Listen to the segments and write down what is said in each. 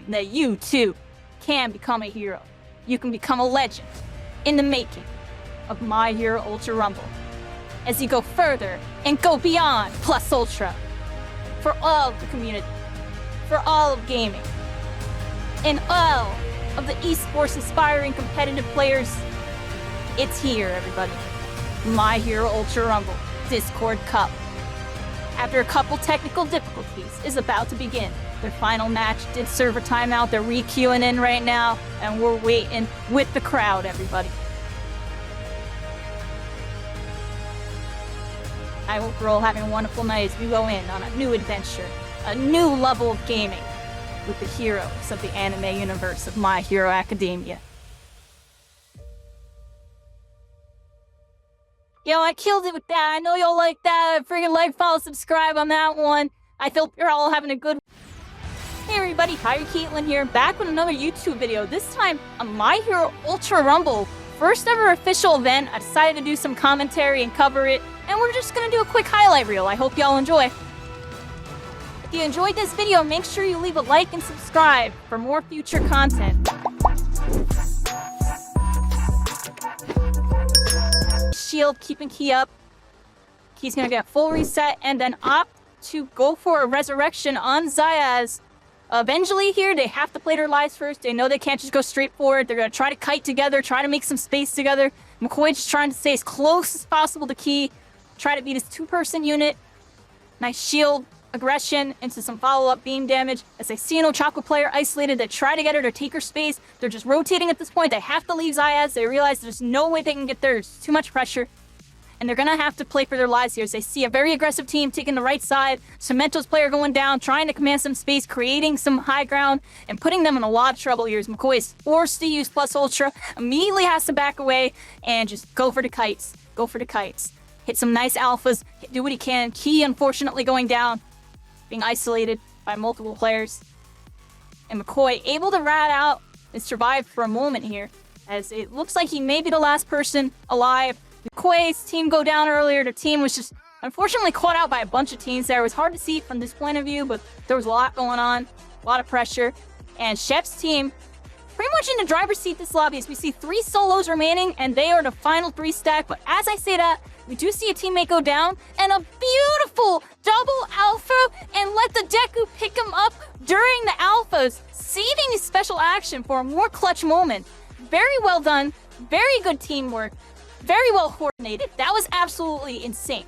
time that you, too, can become a hero. You can become a legend in the making of MHUR Ultra Rumble as you go further and go beyond Plus Ultra for all of the community, for all of gaming, and all of the esports aspiring competitive players. It's here, everybody. MHUR Ultra Rumble Discord Cup. After a couple technical difficulties, is about to begin. Their final match did serve a timeout. They're re-queuing in right now, and we're waiting with the crowd, everybody. I hope you're all having a wonderful night as we go in on a new adventure, a new level of gaming with the heroes of the anime universe of My Hero Academia. Yo, I killed it with that. I know y'all like that. Freaking like, follow, subscribe on that one. I hope you're all having a good... Hey everybody, Kairi Caitlyn here, back with another YouTube video. This time, a MHUR Ultra Rumble. First ever official event. I decided to do some commentary and cover it. And we're just gonna do a quick highlight reel. I hope y'all enjoy. If you enjoyed this video, make sure you leave a like and subscribe for more future content. Shield, keeping Key up. Key's gonna get full reset and then opt to go for a resurrection on Zayas. Eventually here, they have to play their lives first. They know they can't just go straight forward. They're gonna try to kite together, try to make some space together. McCoy just trying to stay as close as possible to Key. Try to beat his two-person unit. Nice shield aggression into some follow-up beam damage. As they see an Ochako player isolated, they try to get her to take her space. They're just rotating at this point. They have to leave Zayas. They realize there's no way they can get there. There's too much pressure. And they're gonna have to play for their lives here as they see a very aggressive team taking the right side. Cemento's player going down, trying to command some space, creating some high ground, and putting them in a lot of trouble here as McCoy is forced to use Plus Ultra, immediately has to back away, and just go for the kites. Go for the kites. Hit some nice alphas, do what he can. Key, unfortunately, going down, being isolated by multiple players. And McCoy able to rat out and survive for a moment here, as it looks like he may be the last person alive. McCoy's team go down earlier. The team was just unfortunately caught out by a bunch of teams there. It was hard to see from this point of view, but there was a lot going on, a lot of pressure. And Chef's team pretty much in the driver's seat this lobby as we see 3 solos remaining, and they are the final 3 stack. But as I say that, we do see a teammate go down, and a beautiful double alpha, and let the Deku pick him up during the alphas, saving his special action for a more clutch moment. Very well done, very good teamwork, very well coordinated. That was absolutely insane.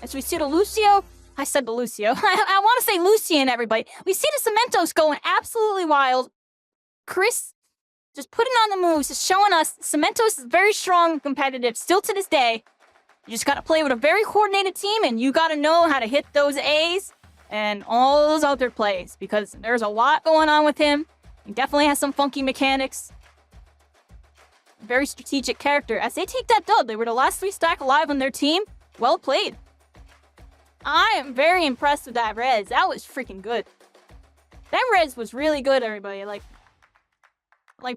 As we see the Lucio, I said the Lucio, I want to say Lucian, everybody. We see the Cementos going absolutely wild. Chris just putting on the moves, just showing us Cementos is very strong, competitive, still to this day. You just got to play with a very coordinated team, and you got to know how to hit those A's and all those other plays, because there's a lot going on with him. He definitely has some funky mechanics. Very strategic character. As they take that dub, they were the last 3 stack alive on their team. Well played. I am very impressed with that res. That was freaking good. That res was really good, everybody. Like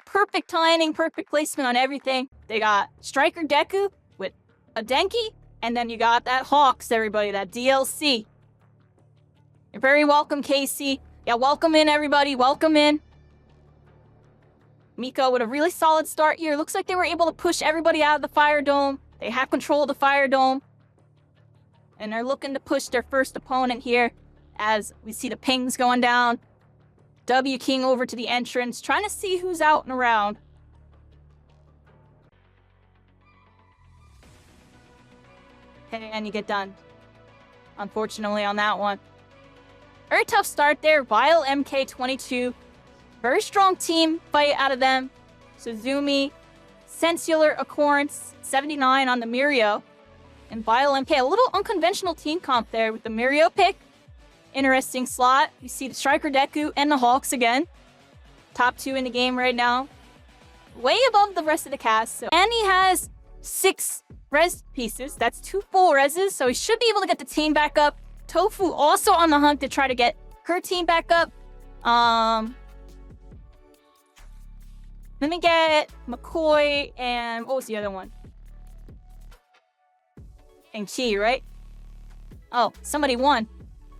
perfect timing, perfect placement on everything. They got Striker Deku with a Denki, and then you got that Hawks, everybody, that DLC. You're very welcome, Casey. Yeah, welcome in, everybody. Welcome in. Miko with a really solid start here. Looks like they were able to push everybody out of the Fire Dome. They have control of the Fire Dome. And they're looking to push their first opponent here as we see the pings going down. W King over to the entrance, trying to see who's out and around. And you get done. Unfortunately on that one. Very tough start there. Vile MK22. Very strong team fight out of them. Suzumi, Sensular Occurrence, 79 on the Mirio. And Vile MK, a little unconventional team comp there with the Mirio pick. Interesting slot. You see the Striker Deku and the Hawks again. Top 2 in the game right now. Way above the rest of the cast. So. And he has 6 res pieces. That's 2 full reses. So he should be able to get the team back up. Tofu also on the hunt to try to get her team back up. Let me get McCoy and what was the other one? And Chi, right? Oh, somebody won.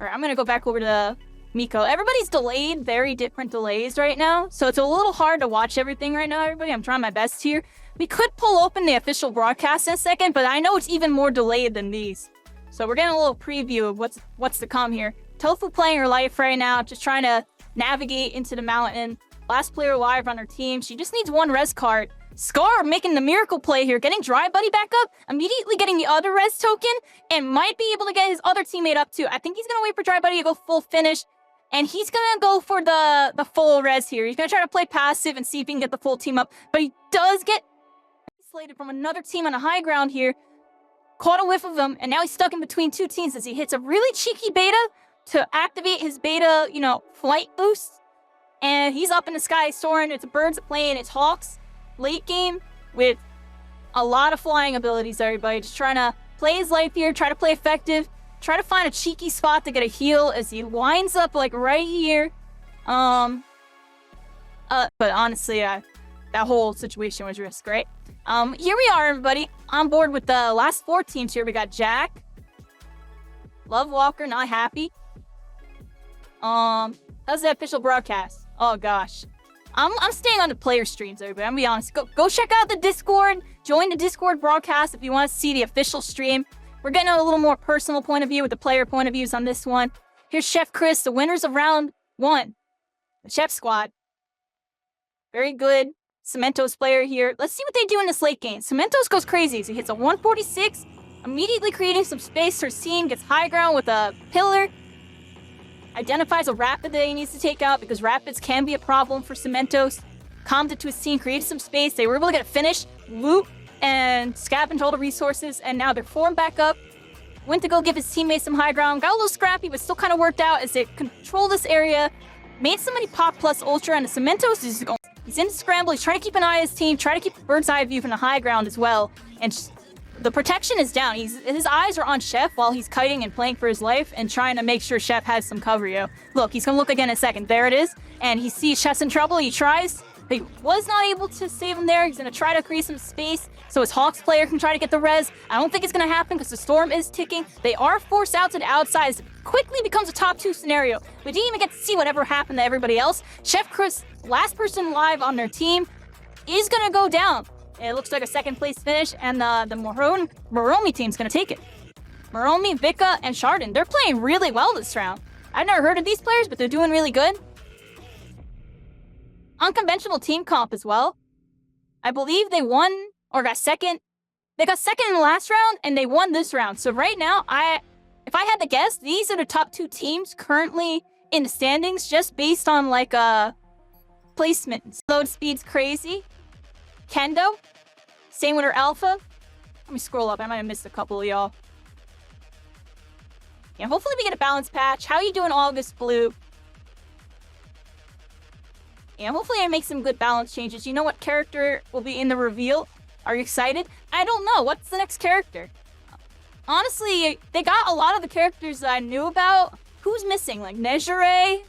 All right, I'm gonna go back over to Miko. Everybody's delayed, very different delays right now, so it's a little hard to watch everything right now, everybody. I'm trying my best here. We could pull open the official broadcast in a second, but I know it's even more delayed than these. So we're getting a little preview of what's to come here. Tofu playing her life right now, just trying to navigate into the mountain. Last player alive on her team. She just needs one res card. Scar making the miracle play here, getting Dry Buddy back up, immediately getting the other res token, and might be able to get his other teammate up too. I think he's gonna wait for Dry Buddy to go full finish, and he's gonna go for the full res here. He's gonna try to play passive and see if he can get the full team up, but he does get isolated from another team on a high ground here. Caught a whiff of him, and now he's stuck in between two teams as he hits a really cheeky beta to activate his beta, flight boost. And he's up in the sky soaring. It's birds playing, it's Hawks. Late game with a lot of flying abilities, everybody. Just trying to play his life here, try to play effective, try to find a cheeky spot to get a heal as he winds up like right here. But honestly, that whole situation was risk, right? Here we are, everybody, on board with the last 4 teams here. We got Jack, Love Walker, not happy. How's the official broadcast? Oh gosh. I'm staying on the player streams, everybody. I'm gonna be honest. Go check out the Discord. Join the Discord broadcast if you want to see the official stream. We're getting a little more personal point of view with the player point of views on this one. Here's Chef Chris, the winners of round 1. The Chef Squad. Very good. Cementos player here. Let's see what they do in this late game. Cementos goes crazy as he hits a 146, immediately creating some space for scene, gets high ground with a pillar. Identifies a rapid that he needs to take out because rapids can be a problem for Cementos. Calmed it to his team, created some space. They were able to get a finish, loot, and scavenge all the resources, and now they're formed back up. Went to go give his teammates some high ground. Got a little scrappy, but still kind of worked out as they control this area. Made somebody pop plus ultra, and the Cementos is going. He's in the scramble. He's trying to keep an eye on his team, try to keep a bird's eye view from the high ground as well. And the protection is down. His eyes are on Chef while he's kiting and playing for his life and trying to make sure Chef has some cover, yo. Look, he's gonna look again in a second. There it is. And he sees Chef's in trouble. He tries. But he was not able to save him there. He's gonna try to create some space so his Hawks player can try to get the res. I don't think it's gonna happen because the storm is ticking. They are forced out to the outside. It quickly becomes a top 2 scenario. We didn't even get to see whatever happened to everybody else. Chef Chris, last person alive on their team, is gonna go down. It looks like a 2nd place finish, and the Moromi team's gonna take it. Moromi, Vika, and Chardon, they're playing really well this round. I've never heard of these players, but they're doing really good. Unconventional team comp as well. I believe they won or got second. They got second in the last round, and they won this round. So right now, if I had to guess, these are the top 2 teams currently in the standings, just based on placement. Load speed's crazy. Kendo, same with her alpha. Let me scroll up. I might have missed a couple of y'all. Yeah, hopefully we get a balance patch. How you doing, August Blue? Yeah, hopefully I make some good balance changes. You know what character will be in the reveal? Are you excited? I don't know. What's the next character? Honestly, they got a lot of the characters that I knew about. Who's missing? Like Nejire?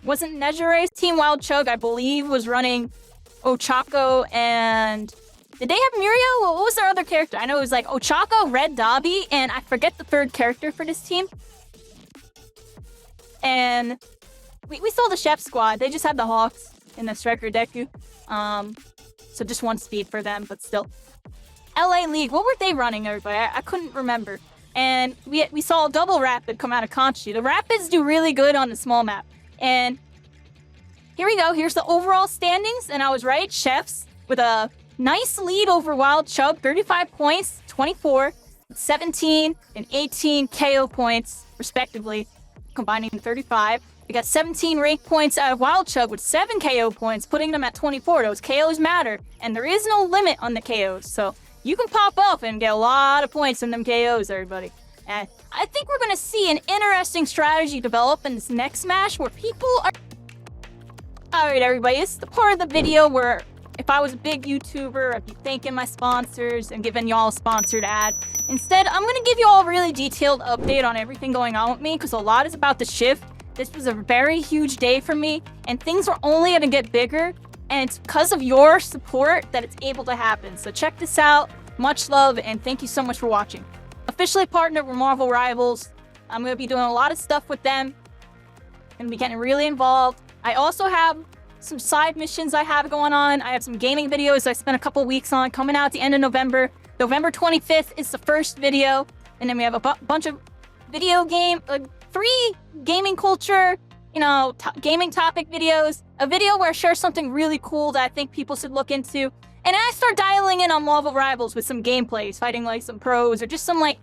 Wasn't Nejire's Team Wild Chug, I believe, was running Ochako, and did they have Muriel? What was their other character? I know it was like Ochako, Red Dobby, and I forget the 3rd character for this team. And we saw the Chef Squad. They just had the Hawks in the Striker Deku. So just 1 speed for them, but still. LA League, what were they running, everybody? I couldn't remember. And we saw a double Rapid come out of Conchi. The Rapids do really good on the small map. And here we go. Here's the overall standings, and I was right. Chefs with a nice lead over Wild Chub, 35 points, 24, 17, and 18 KO points, respectively, combining 35. We got 17 rank points out of Wild Chug with 7 KO points, putting them at 24. Those KOs matter, and there is no limit on the KOs, so you can pop off and get a lot of points from them KOs, everybody. And I think we're going to see an interesting strategy develop in this next Smash where people are... Alright, everybody, this is the part of the video where if I was a big YouTuber, I'd be thanking my sponsors and giving y'all a sponsored ad. Instead, I'm going to give you all a really detailed update on everything going on with me because a lot is about the shift. This was a very huge day for me, and things are only going to get bigger, and it's because of your support that it's able to happen. So check this out. Much love, and thank you so much for watching. Officially partnered with Marvel Rivals. I'm going to be doing a lot of stuff with them. Gonna be getting really involved. I also have some side missions I have going on. I have some gaming videos I spent a couple weeks on coming out at the end of November. November 25th is the first video. And then we have a bunch of video game, 3 gaming culture, gaming topic videos. A video where I share something really cool that I think people should look into. And I start dialing in on Marvel Rivals with some gameplays, fighting like some pros or just some like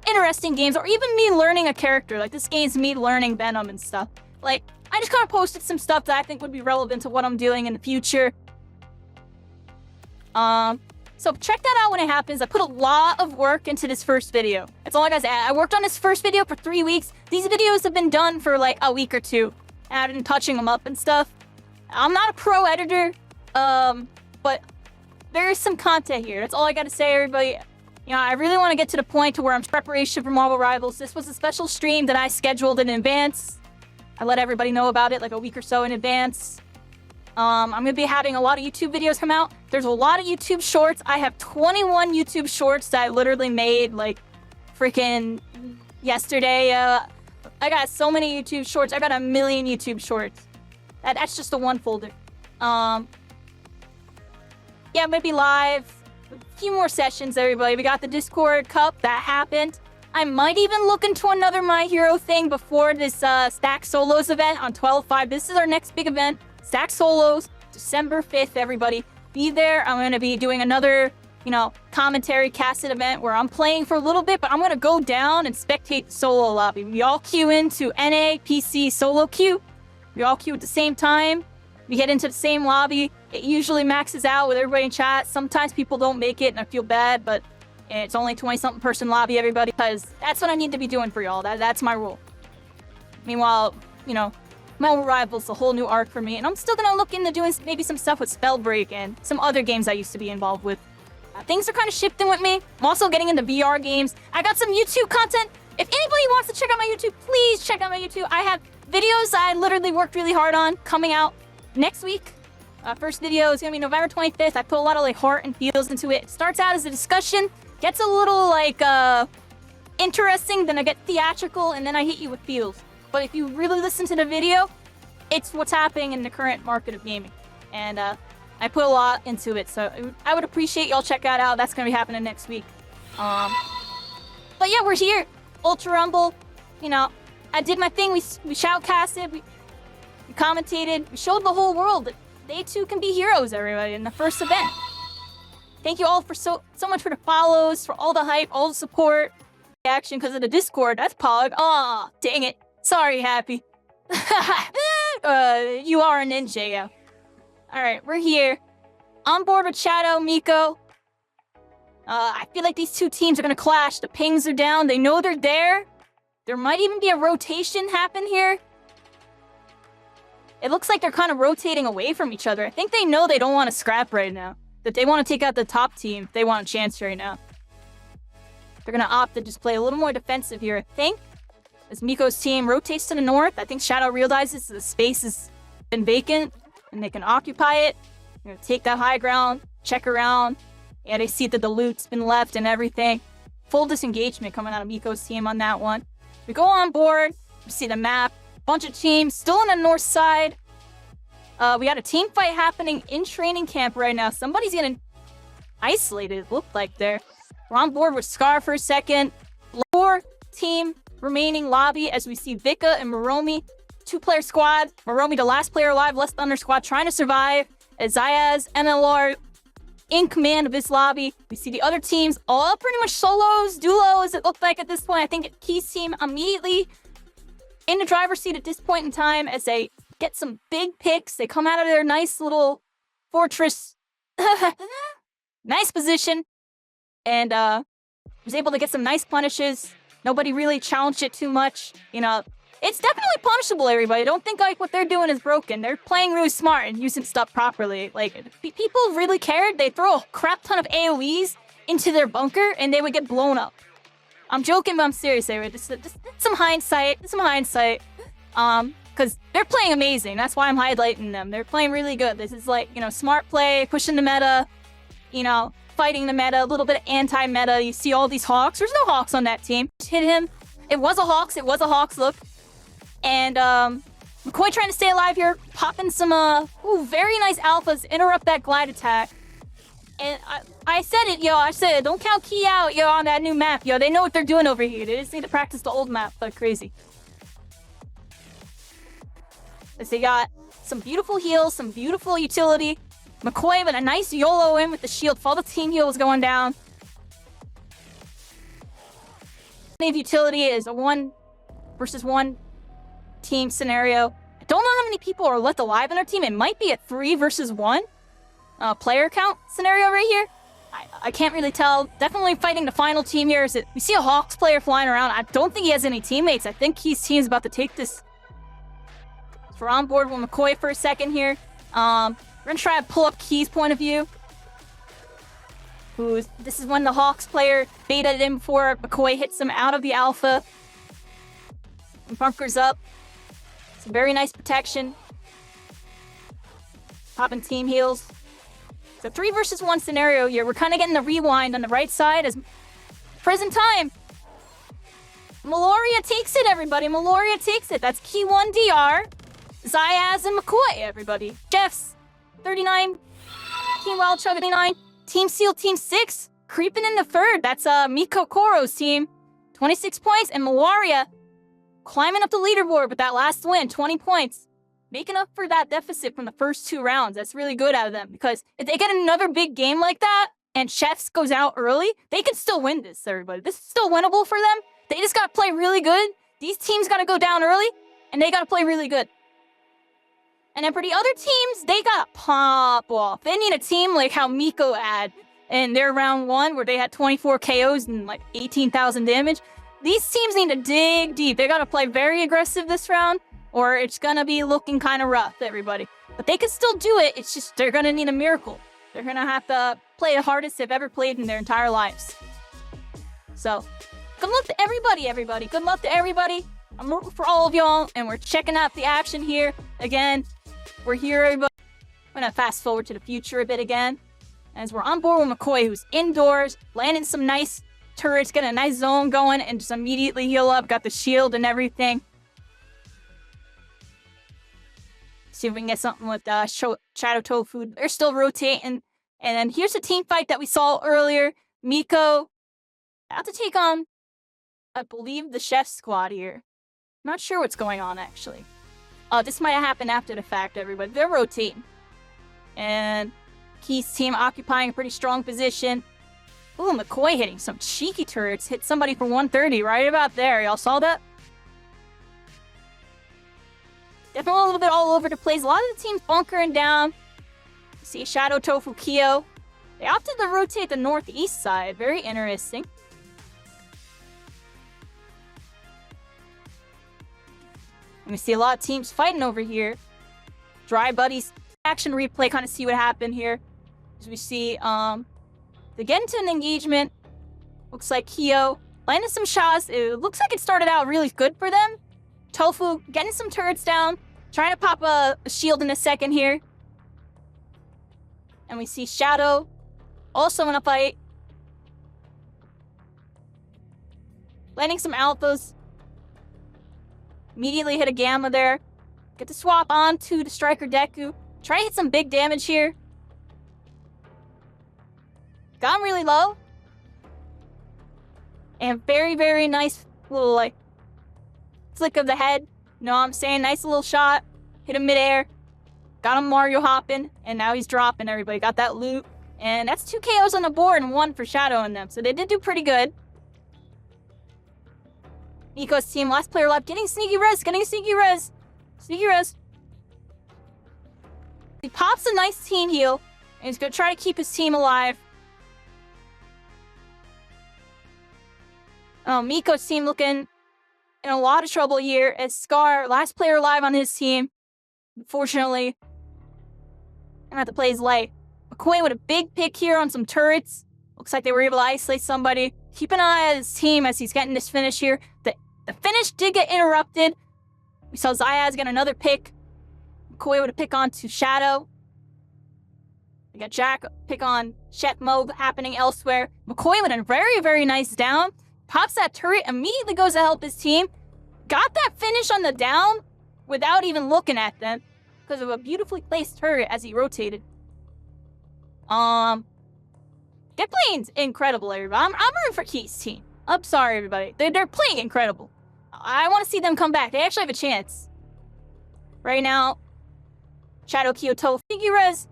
interesting games, or even me learning a character. Like this game's me learning Venom and stuff. Like, I just kind of posted some stuff that I think would be relevant to what I'm doing in the future. So check that out when it happens. I put a lot of work into this first video. That's all I gotta say. I worked on this first video for 3 weeks. These videos have been done for like a week or 2. And I've been touching them up and stuff. I'm not a pro editor, but there is some content here. That's all I gotta say, everybody. I really want to get to the point to where I'm preparation for Marvel Rivals. This was a special stream that I scheduled in advance. I let everybody know about it like a week or so in advance. I'm going to be having a lot of YouTube videos come out. There's a lot of YouTube shorts. I have 21 YouTube shorts that I literally made like freaking yesterday. I got so many YouTube shorts. I got 1 million YouTube shorts. That's just the one folder. Yeah, I'm going to be live. A few more sessions, everybody. We got the Discord Cup. That happened. I might even look into another My Hero thing before this Stack Solos event on 12/5. This is our next big event. Stack Solos, December 5th, everybody. Be there. I'm going to be doing another, commentary casted event where I'm playing for a little bit, but I'm going to go down and spectate the solo lobby. We all queue into NA, PC, solo queue. We all queue at the same time. We get into the same lobby. It usually maxes out with everybody in chat. Sometimes people don't make it, and I feel bad, but it's only 20-something person lobby, everybody, because that's what I need to be doing for y'all. That's my rule. Meanwhile, Marvel Rivals, a whole new arc for me, and I'm still gonna look into doing maybe some stuff with Spellbreak and some other games I used to be involved with. Things are kind of shifting with me. I'm also getting into VR games. I got some YouTube content. If anybody wants to check out my YouTube, please check out my YouTube. I have videos I literally worked really hard on coming out next week. First video is gonna be November 25th. I put a lot of like heart and feels into it. It starts out as a discussion, gets a little like interesting, then I get theatrical, and then I hit you with feels. But if you really listen to the video, it's what's happening in the current market of gaming. And I put a lot into it, so I would appreciate y'all check that out. That's gonna be happening next week. But yeah, we're here. Ultra Rumble, I did my thing. We shoutcasted, we commentated, we showed the whole world that they too can be heroes, everybody, in the first event. Thank you all for so much for the follows, for all the hype, all the support. Action because of the Discord. That's Pog. Aw, dang it. Sorry, Happy. You are a ninja, yeah. Alright, we're here. On board with Shadow, Miko. I feel like these two teams are gonna clash. The pings are down. They know they're there. There might even be a rotation happen here. It looks like they're kind of rotating away from each other. I think they know they don't want to scrap right now. That they want to take out the top team if they want a chance right now. They're going to opt to just play a little more defensive here, I think. As Miko's team rotates to the north, I think Shadow realizes the space has been vacant and they can occupy it. They're going to take that high ground, check around. Yeah, they see that the loot's been left and everything. Full disengagement coming out of Miko's team on that one. We go on board. We see the map. Bunch of teams still on the north side. We got a team fight happening in training camp right now. Somebody's getting isolated, it looked like there. We're on board with Scar for a second. Lower team remaining lobby as we see Vika and Moromi. 2-player squad. Moromi, the last player alive, less Thunder squad, trying to survive. As Zayaz, MLR in command of this lobby. We see the other teams all pretty much solos, duos, it looked like at this point. I think Key's team immediately in the driver's seat at this point in time as they get some big picks. They come out of their nice little fortress. Nice position. And was able to get some nice punishes. Nobody really challenged it too much. It's definitely punishable, everybody. Don't think like what they're doing is broken. They're playing really smart and using stuff properly. Like, if people really cared, they'd throw a crap ton of AoEs into their bunker and they would get blown up. I'm joking, but I'm serious. This is some hindsight. Because they're playing amazing. That's why I'm highlighting them. They're playing really good. This is like, smart play, pushing the meta, fighting the meta, a little bit of anti-meta. You see all these Hawks. There's no Hawks on that team. Just hit him. It was a Hawks. Look. And, McCoy trying to stay alive here, popping some, very nice alphas, interrupt that glide attack. And I said it, yo, I said, don't count Key out, yo, on that new map, yo. They know what they're doing over here. They just need to practice the old map like crazy. As they got some beautiful heals, some beautiful utility. McCoy with a nice YOLO in with the shield. All the team heal was going down. Utility is a 1 versus 1 team scenario. I don't know how many people are left alive in our team. It might be a 3 versus 1 player count scenario right here. I can't really tell. Definitely fighting the final team here. We see a Hawks player flying around. I don't think he has any teammates. I think his team's about to take this. So we're on board with McCoy for a second here. We're gonna try to pull up Key's point of view. This is when the Hawks player baited him before McCoy hits him out of the alpha. And bunkers up. Some very nice protection. Popping team heals. So 3 versus 1 scenario here. We're kind of getting the rewind on the right side as present time. Meloria takes it, everybody. Meloria takes it. That's Key 1 DR. Zayaz and McCoy, everybody. Jeffs, 39. Team Wild Chug, 89. Team Seal, Team 6. Creeping in the third. That's Miko Koro's team. 26 points. And Meloria climbing up the leaderboard with that last win. 20 points. Making up for that deficit from the first 2 rounds. That's really good out of them. Because if they get another big game like that and Chefs goes out early, they can still win this, everybody. This is still winnable for them. They just got to play really good. These teams got to go down early, and they got to play really good. And then for the other teams, they got to pop off. They need a team like how Miko had in their round 1, where they had 24 KOs and like 18,000 damage. These teams need to dig deep. They got to play very aggressive this round, or it's going to be looking kind of rough, everybody. But they can still do it. It's just they're going to need a miracle. They're going to have to play the hardest they've ever played in their entire lives. So, good luck to everybody, everybody. Good luck to everybody. I'm rooting for all of y'all, and we're checking out the action here. Again, we're here, everybody. I'm going to fast forward to the future a bit again. As we're on board with McCoy, who's indoors, landing some nice turrets, getting a nice zone going, and just immediately heal up. Got the shield and everything. See if we can get something with Shadow Tofu. They're still rotating. And then here's the team fight that we saw earlier. Miko about to take on, I believe, the Chef squad here. Not sure what's going on, actually. This might have happened after the fact, everybody. They're rotating. And Key's team occupying a pretty strong position. Ooh, McCoy hitting some cheeky turrets. Hit somebody for 130 right about there. Y'all saw that? Definitely a little bit all over the place. A lot of the teams bunkering down. See Shadow Tofu Kyo. They opted to rotate the northeast side. Very interesting. And we see a lot of teams fighting over here. Dry Buddies action replay, kind of see what happened here. As we see, they get into an engagement. Looks like Kyo landing some shots. It looks like it started out really good for them. Tofu getting some turrets down. Trying to pop a shield in a second here. And we see Shadow also in a fight. Landing some alphas. Immediately hit a Gamma there. Get the swap on to the Striker Deku. Try to hit some big damage here. Got him really low. And very, very nice little, like, flick of the head. You know what I'm saying? Nice little shot. Hit him midair. Got him Mario hopping. And now he's dropping, everybody. Got that loot. And that's 2 KOs on the board and 1 for Shadow in them. So they did do pretty good. Nico's team, last player left, getting sneaky res, Sneaky res. He pops a nice team heal, and he's going to try to keep his team alive. Miko's team looking in a lot of trouble here, as Scar, last player alive on his team. Unfortunately, gonna have to play his life. McCoy with a big pick here on some turrets. Looks like they were able to isolate somebody. Keep an eye on his team as he's getting this finish here. The finish did get interrupted. We saw Zayaz get another pick. McCoy with a pick on to Shadow. We got Jack pick on Chef Mob happening elsewhere. McCoy with a very, very nice down. Pops that turret, immediately goes to help his team. Got that finish on the down. without even looking at them because of a beautifully placed turret as he rotated. They're playing incredible, everybody. I'm rooting for Key's team. I'm sorry, everybody. They're playing incredible. I want to see them come back. They actually have a chance. Right now, Shadow Kyoto, Sneaky Res.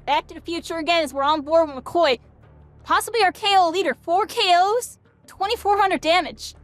Back to the future again as we're on board with McCoy. Possibly our KO leader. 4 KOs, 2,400 damage.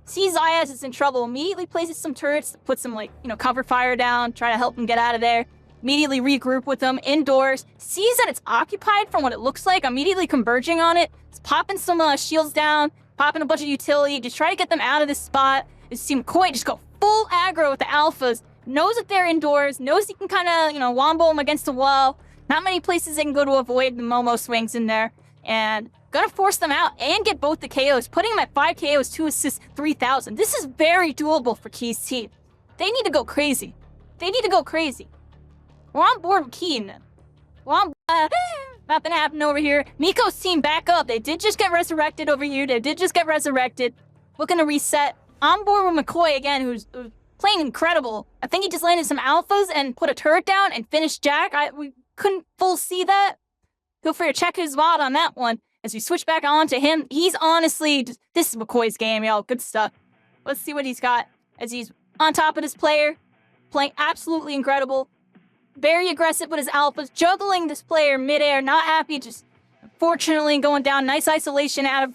Sees Zayas is in trouble. Immediately places some turrets, puts some, cover fire down, try to help him get out of there. Immediately regroup with them indoors. Sees that it's occupied from what it looks like. Immediately converging on it. It's popping some shields down, popping a bunch of utility, just try to get them out of this spot. You see McCoy just go full aggro with the alphas. Knows that they're indoors, knows he can kind of, wombo them against the wall. Not many places they can go to avoid the Momo swings in there. And gonna force them out and get both the KOs. Putting them at 5 KOs, 2 assists, 3,000. This is very doable for Key's team. They need to go crazy. We're on board with Key now. Nothing happened over here. Miko's team back up. They did just get resurrected over here. Looking to reset. On board with McCoy again, who's playing incredible. I think he just landed some alphas and put a turret down and finished Jack. We couldn't full see that. Feel free to check his VOD on that one. As we switch back on to him, he's honestly, this is McCoy's game, y'all. Good stuff. Let's see what he's got as he's on top of this player. Playing absolutely incredible. Very aggressive with his alphas. Juggling this player midair. Not happy, just unfortunately going down. Nice isolation out of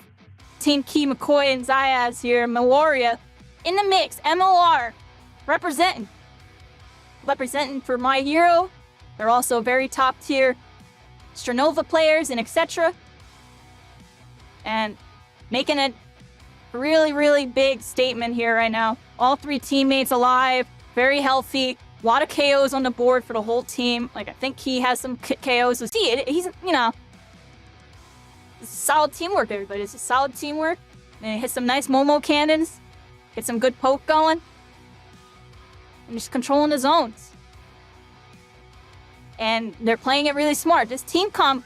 Team Key, McCoy, and Zayas here. Meloria in the mix. MHUR representing for My Hero. They're also very top tier Stranova players and etc. And making a really, really big statement here right now. All 3 teammates alive, very healthy. A lot of KOs on the board for the whole team. I think he has some KOs. See, he's, it's solid teamwork, everybody. It's a solid teamwork. And he hit some nice Momo cannons. Get some good poke going. And just controlling the zones. And they're playing it really smart. This team comp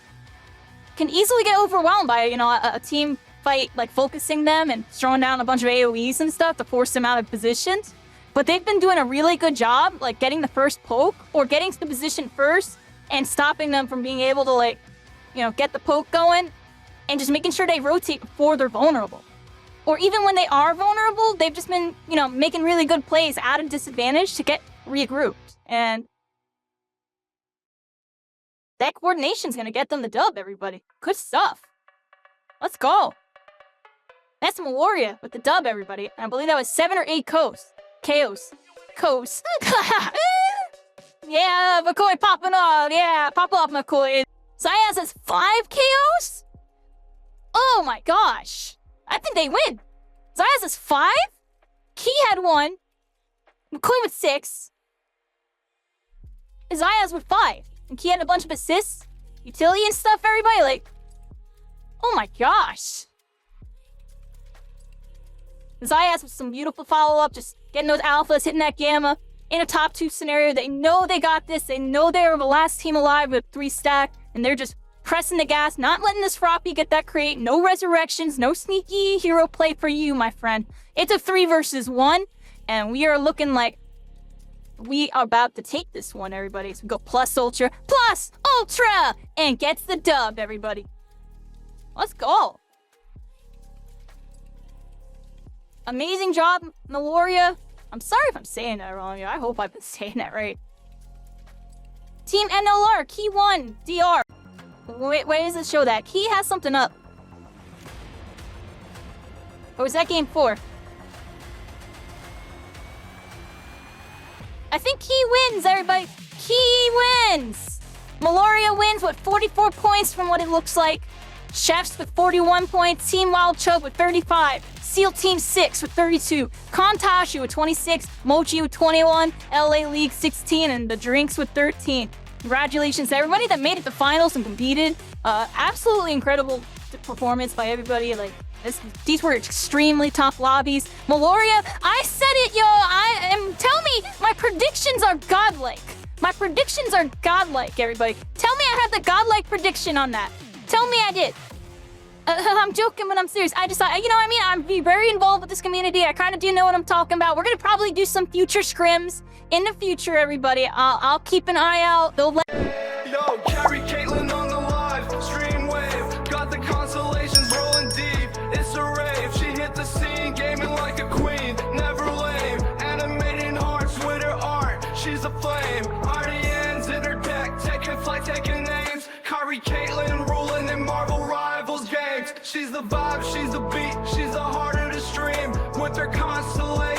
can easily get overwhelmed by, a team fight, focusing them and throwing down a bunch of AoEs and stuff to force them out of positions. But they've been doing a really good job, getting the first poke or getting to the position first and stopping them from being able to, get the poke going and just making sure they rotate before they're vulnerable. Or even when they are vulnerable, they've just been, making really good plays out of disadvantage to get regrouped. And that coordination's gonna get them the dub, everybody. Good stuff. Let's go. That's Meloria with the dub, everybody. And I believe that was 7 or 8 KOs. Yeah, McCoy popping off. Yeah, pop off, McCoy. Zayas has 5 KOs? Oh my gosh. I think they win. Zayas has 5? Key had 1. McCoy with 6. Zayas with 5. And Key had a bunch of assists, utility and stuff, everybody. Oh my gosh. Zayas with some beautiful follow-up, just getting those alphas, hitting that gamma. In a top 2 scenario, they know they got this. They know they're the last team alive with 3 stack, and they're just pressing the gas, not letting this Froppy get that crate. No resurrections, no sneaky hero play for you, my friend. It's a 3 versus 1, and we are looking like we are about to take this one, everybody. So we go plus ultra, and gets the dub, everybody. Let's go. Amazing job, Meloria. I'm sorry if I'm saying that wrong. I hope I've been saying that right. Team NLR, Key 1, DR. Wait, where does it show that? Key has something up. Or was that game 4? I think Key wins, everybody. Key wins. Meloria wins with 44 points from what it looks like. Chefs with 41 points. Team Wild Chub with 35. SEAL Team 6 with 32. Kontashi with 26. Mochi with 21. LA League 16. And the Drinks with 13. Congratulations to everybody that made it to finals and competed. Absolutely incredible performance by everybody. These were extremely top lobbies. Meloria, I said it, yo. Tell me, my predictions are godlike. My predictions are godlike, everybody. Tell me I had the godlike prediction on that. Tell me I did. I'm joking, but I'm serious. I just, you know what I mean? I'm very involved with this community. I kind of do know what I'm talking about. We're gonna probably do some future scrims in the future, everybody. I'll keep an eye out. They'll let. Yo, Kairi Caitlyn on the live stream wave. Got the constellations rolling deep. It's a rave. She hit the scene, gaming like a queen. Never lame. Animating hearts with her art. She's a flame. RDN's in her deck. Taking flight, taking names. Kairi Caitlyn ruling in Marvel Rivals games. She's the vibe, she's the beat. She's the heart of the stream. With her constellation.